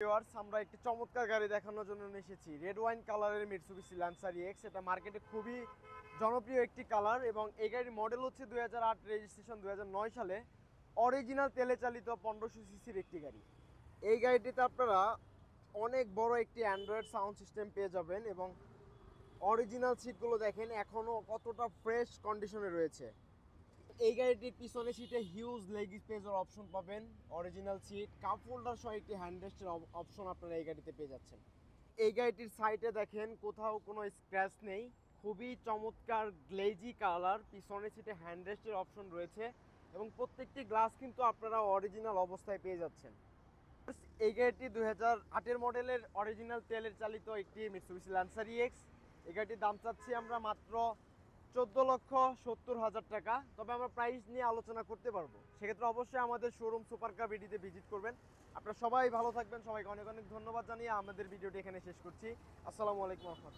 Viewers, আমরা একটি চমৎকার গাড়ি দেখানোর জন্য এসেছি। রেড ওয়াইন কালারের মিৎসুবিশি ল্যান্সার এক্স। এটা মার্কেটে খুবই জনপ্রিয় একটি কালার এবং এই গাড়ির মডেল হচ্ছে 2008, রেজিস্ট্রেশন 2009 সালে। অরিজিনাল তেলে চালিত 1500 সিসির একটি গাড়ি। এই গাড়িটিতে আপনারা অনেক বড় একটি অ্যান্ড্রয়েড সাউন্ড সিস্টেম পেয়ে যাবেন এবং অরিজিনাল সিটগুলো দেখেন এখনও কতটা ফ্রেশ কন্ডিশনে রয়েছে। এই গাড়িটির পিছনে সিটে হিউজ লেগ স্পেসের অপশন পাবেন, অরিজিনাল সিট, কাপ হোল্ডার সহ একটি হ্যান্ডরেস্টের অপশন আপনারা এই গাড়িতে পেয়ে যাচ্ছেন। এই গাড়িটির সাইডে দেখেন কোথাও কোনো স্ক্র্যাচ নেই, খুবই চমৎকার গ্লেজি কালার। পিছনে সিটে হ্যান্ডরেস্টের অপশন রয়েছে এবং প্রত্যেকটি গ্লাস কিন্তু আপনারা অরিজিনাল অবস্থায় পেয়ে যাচ্ছেন। এই গাড়িটি 2008 মডেলের অরিজিনাল তেলের চালিত একটি মিৎসুবিশি ল্যান্সার এক্স। এই গাড়িটির দাম চাচ্ছি আমরা মাত্র 14,70,000 টাকা। তবে আমরা প্রাইস নিয়ে আলোচনা করতে পারবো, সেক্ষেত্রে অবশ্যই আমাদের শোরুম সুপার কার বিডিতে ভিজিট করবেন। আপনারা সবাই ভালো থাকবেন, সবাইকে অনেক অনেক ধন্যবাদ জানিয়ে আমাদের ভিডিওটি এখানে শেষ করছি। আসসালামু আলাইকুম রহমতুল্লাহ।